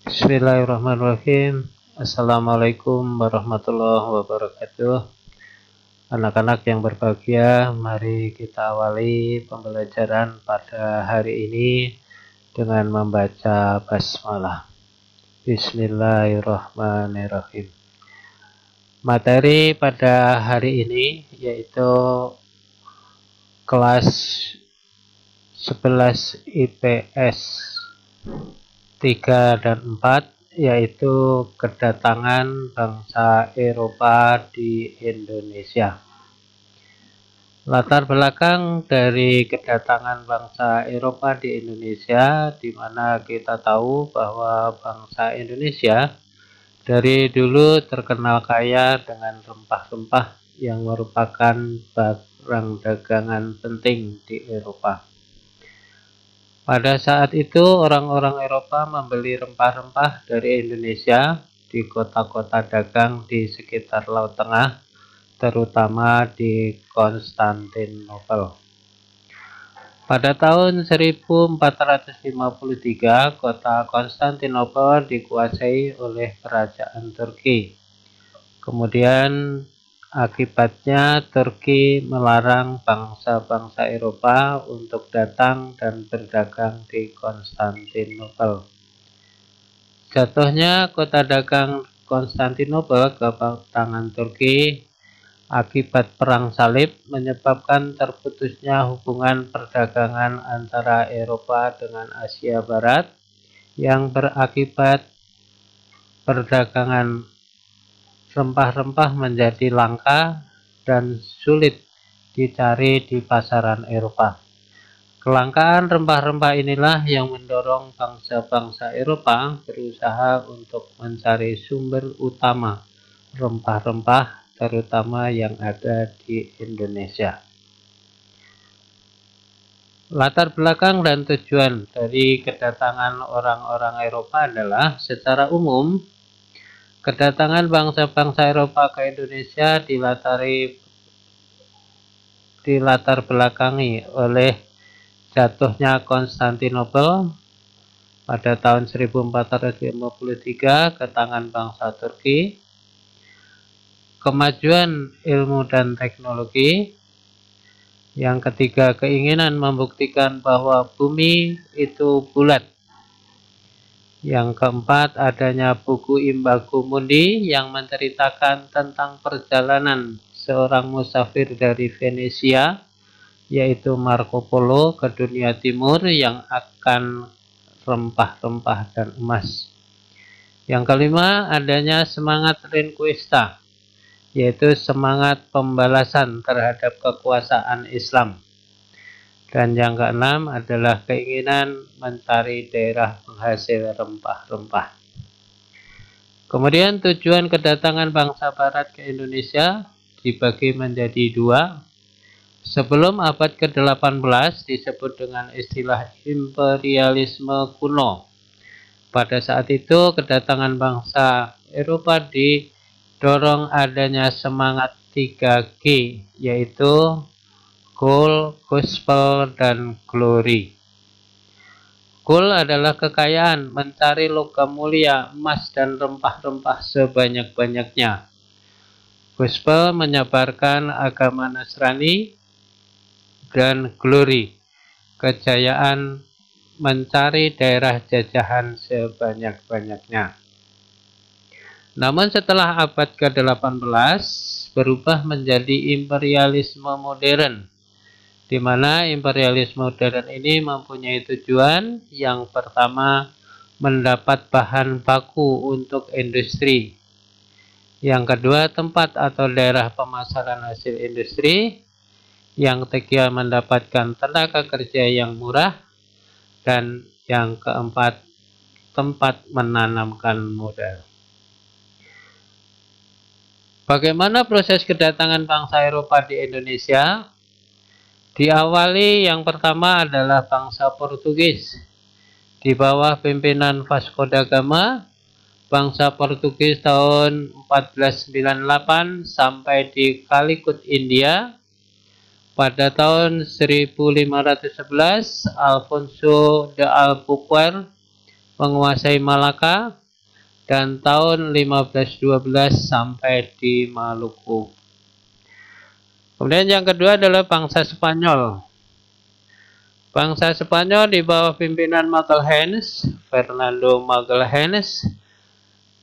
Bismillahirrahmanirrahim. Assalamualaikum warahmatullahi wabarakatuh. Anak-anak yang berbahagia, mari kita awali pembelajaran pada hari ini dengan membaca basmalah. Bismillahirrahmanirrahim. Materi pada hari ini yaitu kelas 11 IPS 3 dan 4, yaitu kedatangan bangsa Eropa di Indonesia. Latar belakang dari kedatangan bangsa Eropa di Indonesia, di mana kita tahu bahwa bangsa Indonesia dari dulu terkenal kaya dengan rempah-rempah yang merupakan barang dagangan penting di Eropa. Pada saat itu orang-orang Eropa membeli rempah-rempah dari Indonesia di kota-kota dagang di sekitar Laut Tengah, terutama di Konstantinopel. Pada tahun 1453, kota Konstantinopel dikuasai oleh kerajaan Turki. Kemudian akibatnya Turki melarang bangsa-bangsa Eropa untuk datang dan berdagang di Konstantinopel. Jatuhnya kota dagang Konstantinopel ke tangan Turki akibat perang salib menyebabkan terputusnya hubungan perdagangan antara Eropa dengan Asia Barat yang berakibat perdagangan rempah-rempah menjadi langka dan sulit dicari di pasaran Eropa. Kelangkaan rempah-rempah inilah yang mendorong bangsa-bangsa Eropa berusaha untuk mencari sumber utama rempah-rempah, terutama yang ada di Indonesia. Latar belakang dan tujuan dari kedatangan orang-orang Eropa adalah secara umum kedatangan bangsa-bangsa Eropa ke Indonesia dilatar belakangi oleh jatuhnya Konstantinopel pada tahun 1453 ke tangan bangsa Turki, kemajuan ilmu dan teknologi, yang ketiga keinginan membuktikan bahwa bumi itu bulat, yang keempat adanya buku Imbaku Mundi yang menceritakan tentang perjalanan seorang musafir dari Venesia, yaitu Marco Polo, ke dunia timur yang akan rempah-rempah dan emas. Yang kelima adanya semangat Reconquista, yaitu semangat pembalasan terhadap kekuasaan Islam. Dan yang keenam adalah keinginan mencari daerah penghasil rempah-rempah. Kemudian tujuan kedatangan bangsa Barat ke Indonesia dibagi menjadi dua. Sebelum abad ke-18 disebut dengan istilah imperialisme kuno. Pada saat itu kedatangan bangsa Eropa didorong adanya semangat 3G, yaitu Gold, Gospel, dan Glory. Gold adalah kekayaan, mencari logam mulia, emas, dan rempah-rempah sebanyak-banyaknya. Gospel menyebarkan agama Nasrani, dan Glory, kejayaan mencari daerah jajahan sebanyak-banyaknya. Namun setelah abad ke-18 berubah menjadi imperialisme modern, di mana imperialisme modern ini mempunyai tujuan yang pertama mendapat bahan baku untuk industri, yang kedua tempat atau daerah pemasaran hasil industri, yang ketiga mendapatkan tenaga kerja yang murah, dan yang keempat tempat menanamkan modal. Bagaimana proses kedatangan bangsa Eropa di Indonesia? Diawali yang pertama adalah bangsa Portugis. Di bawah pimpinan Vasco da Gama, bangsa Portugis tahun 1498 sampai di Calicut, India. Pada tahun 1511, Alfonso de Albuquerque menguasai Malaka, dan tahun 1512 sampai di Maluku. Kemudian yang kedua adalah bangsa Spanyol. Bangsa Spanyol di bawah pimpinan Magallanes, Fernando Magallanes,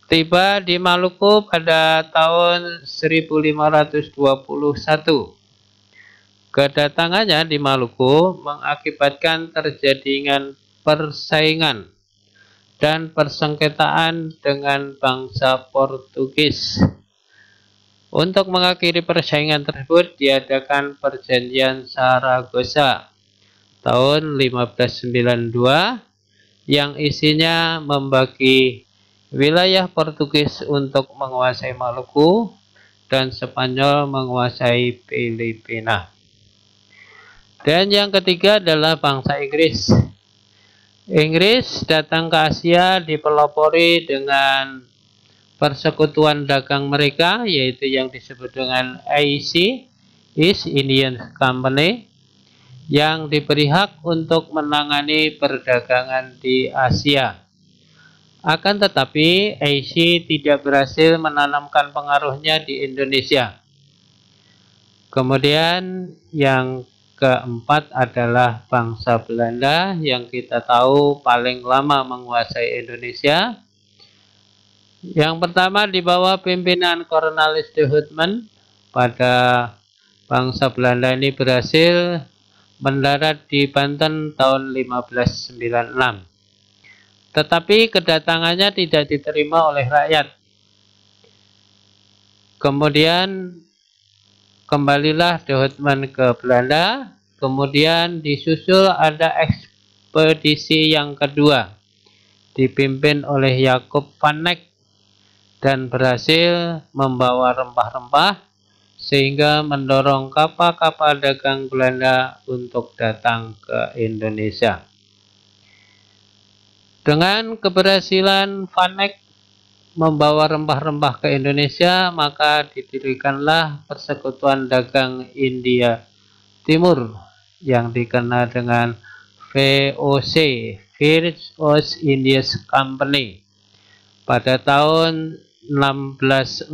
tiba di Maluku pada tahun 1521. Kedatangannya di Maluku mengakibatkan terjadinya persaingan dan persengketaan dengan bangsa Portugis. Untuk mengakhiri persaingan tersebut diadakan Perjanjian Saragossa tahun 1592 yang isinya membagi wilayah Portugis untuk menguasai Maluku dan Spanyol menguasai Filipina. Dan yang ketiga adalah bangsa Inggris. Inggris datang ke Asia dipelopori dengan persekutuan dagang mereka, yaitu yang disebut dengan EIC, East Indian Company, yang diberi hak untuk menangani perdagangan di Asia. Akan tetapi, EIC tidak berhasil menanamkan pengaruhnya di Indonesia. Kemudian yang keempat adalah bangsa Belanda yang kita tahu paling lama menguasai Indonesia. Yang pertama di bawah pimpinan Cornelis de Houtman, pada bangsa Belanda ini berhasil mendarat di Banten tahun 1596. Tetapi kedatangannya tidak diterima oleh rakyat. Kemudian kembalilah de Houtman ke Belanda, kemudian disusul ada ekspedisi yang kedua, dipimpin oleh Jacob van Eyck dan berhasil membawa rempah-rempah sehingga mendorong kapal-kapal dagang Belanda untuk datang ke Indonesia. Dengan keberhasilan van Eyck membawa rempah-rempah ke Indonesia, maka didirikanlah Persekutuan Dagang India Timur yang dikenal dengan VOC, First East India Company, pada tahun 1602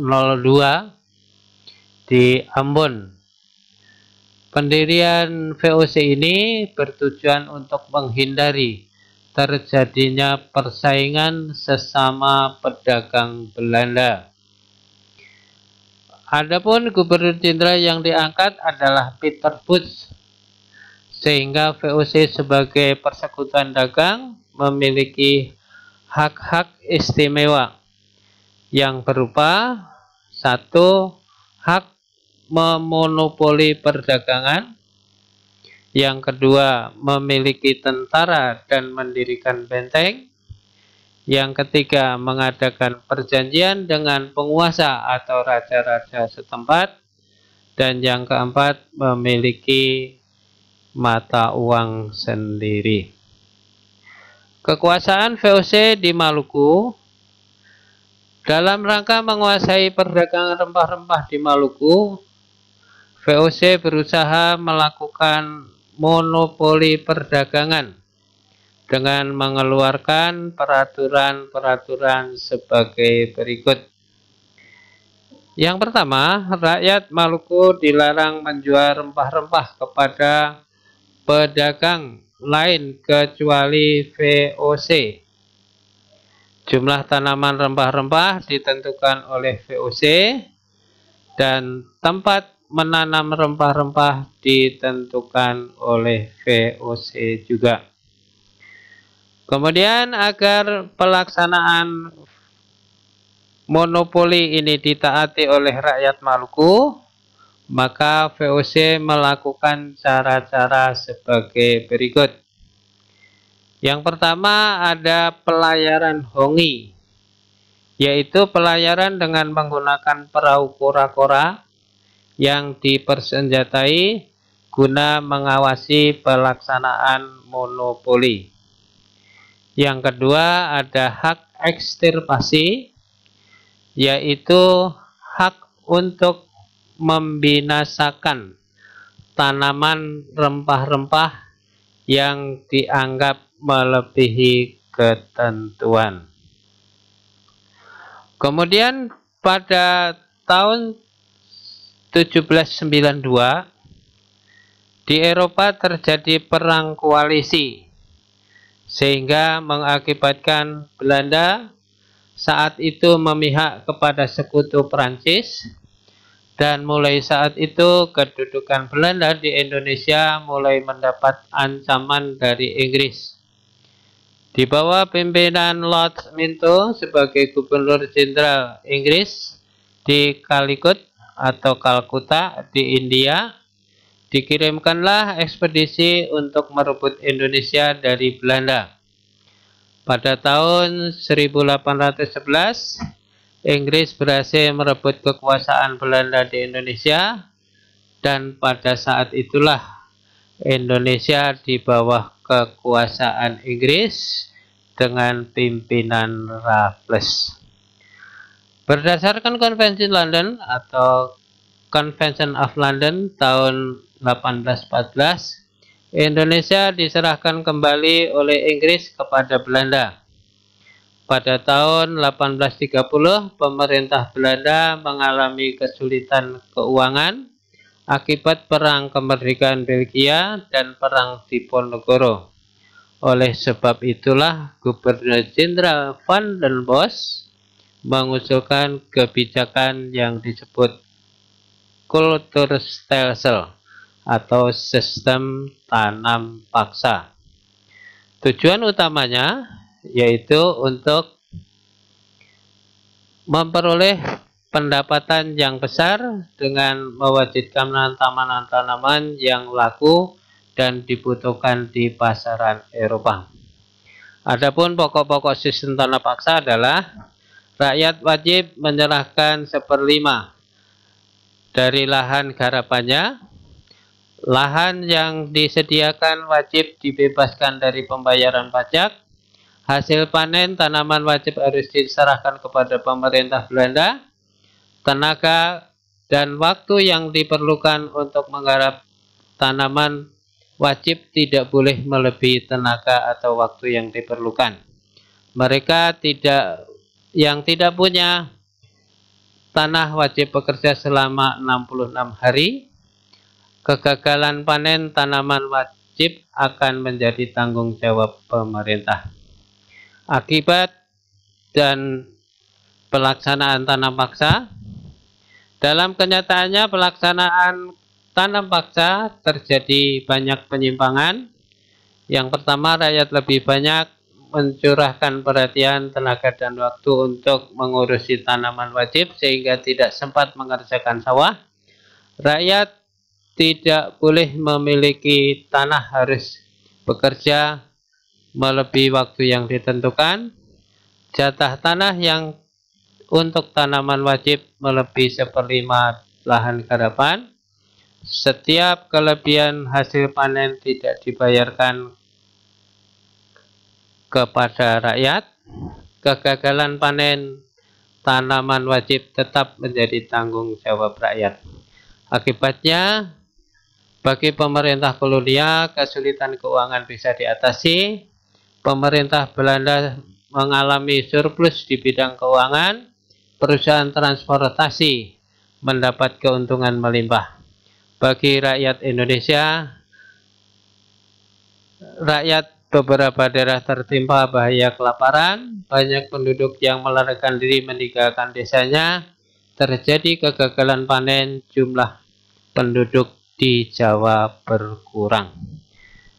di Ambon. Pendirian VOC ini bertujuan untuk menghindari terjadinya persaingan sesama pedagang Belanda. Adapun gubernur jenderal yang diangkat adalah Peter Booth, sehingga VOC sebagai persekutuan dagang memiliki hak-hak istimewa yang berupa: 1. Hak memonopoli perdagangan. Yang kedua, memiliki tentara dan mendirikan benteng. Yang ketiga, mengadakan perjanjian dengan penguasa atau raja-raja setempat. Dan yang keempat, memiliki mata uang sendiri. Kekuasaan VOC di Maluku dalam rangka menguasai perdagangan rempah-rempah di Maluku, VOC berusaha melakukan monopoli perdagangan dengan mengeluarkan peraturan-peraturan sebagai berikut. Yang pertama, rakyat Maluku dilarang menjual rempah-rempah kepada pedagang lain kecuali VOC. Jumlah tanaman rempah-rempah ditentukan oleh VOC dan tempat menanam rempah-rempah ditentukan oleh VOC juga. Kemudian agar pelaksanaan monopoli ini ditaati oleh rakyat Maluku, maka VOC melakukan cara-cara sebagai berikut. Yang pertama ada pelayaran hongi, yaitu pelayaran dengan menggunakan perahu kora-kora yang dipersenjatai guna mengawasi pelaksanaan monopoli. Yang kedua ada hak ekstirpasi, yaitu hak untuk membinasakan tanaman rempah-rempah yang dianggap melebihi ketentuan. Kemudian pada tahun 1792 di Eropa terjadi perang koalisi sehingga mengakibatkan Belanda saat itu memihak kepada sekutu Prancis, dan mulai saat itu kedudukan Belanda di Indonesia mulai mendapat ancaman dari Inggris. Di bawah pimpinan Lord Minto sebagai Gubernur Jenderal Inggris di Calicut atau Kalkuta di India, dikirimkanlah ekspedisi untuk merebut Indonesia dari Belanda. Pada tahun 1811, Inggris berhasil merebut kekuasaan Belanda di Indonesia, dan pada saat itulah Indonesia di bawah kekuasaan Inggris dengan pimpinan Raffles. Berdasarkan Konvensi London atau Convention of London tahun 1814, Indonesia diserahkan kembali oleh Inggris kepada Belanda. Pada tahun 1830, pemerintah Belanda mengalami kesulitan keuangan akibat perang kemerdekaan Belgia dan perang Diponegoro. Oleh sebab itulah Gubernur Jenderal Van den Bosch mengusulkan kebijakan yang disebut Kulturstelsel atau sistem tanam paksa. Tujuan utamanya yaitu untuk memperoleh pendapatan yang besar dengan mewajibkan tanaman-tanaman yang laku dan dibutuhkan di pasaran Eropa. Adapun pokok-pokok sistem tanam paksa adalah rakyat wajib menyerahkan 1/5 dari lahan garapannya, lahan yang disediakan wajib dibebaskan dari pembayaran pajak, hasil panen tanaman wajib harus diserahkan kepada pemerintah Belanda, tenaga dan waktu yang diperlukan untuk menggarap tanaman wajib tidak boleh melebihi tenaga atau waktu yang diperlukan. Mereka yang tidak punya tanah wajib bekerja selama 66 hari. Kegagalan panen tanaman wajib akan menjadi tanggung jawab pemerintah. Akibat dan pelaksanaan tanam paksa. Dalam kenyataannya pelaksanaan tanam paksa terjadi banyak penyimpangan. Yang pertama, rakyat lebih banyak mencurahkan perhatian, tenaga dan waktu untuk mengurusi tanaman wajib sehingga tidak sempat mengerjakan sawah. Rakyat tidak boleh memiliki tanah, harus bekerja melebihi waktu yang ditentukan. Jatah tanah yang untuk tanaman wajib melebihi 1/5 lahan garapan. Setiap kelebihan hasil panen tidak dibayarkan kepada rakyat. Kegagalan panen tanaman wajib tetap menjadi tanggung jawab rakyat. Akibatnya, bagi pemerintah kolonial, kesulitan keuangan bisa diatasi. Pemerintah Belanda mengalami surplus di bidang keuangan. Perusahaan transportasi mendapat keuntungan melimpah. Bagi rakyat Indonesia, rakyat beberapa daerah tertimpa bahaya kelaparan. Banyak penduduk yang melarikan diri meninggalkan desanya. Terjadi kegagalan panen, jumlah penduduk di Jawa berkurang.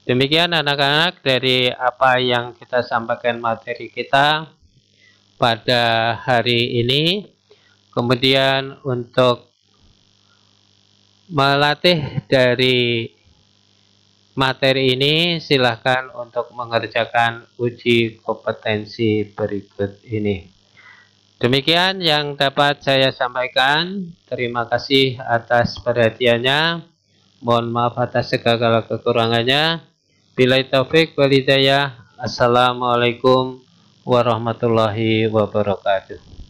Demikian anak-anak dari apa yang kita sampaikan materi kita pada hari ini. Kemudian untuk melatih dari materi ini, silahkan untuk mengerjakan uji kompetensi berikut ini. Demikian yang dapat saya sampaikan. Terima kasih atas perhatiannya. Mohon maaf atas segala kekurangannya. Billahi taufik wal hidayah. Assalamualaikum warahmatullahi wabarakatuh.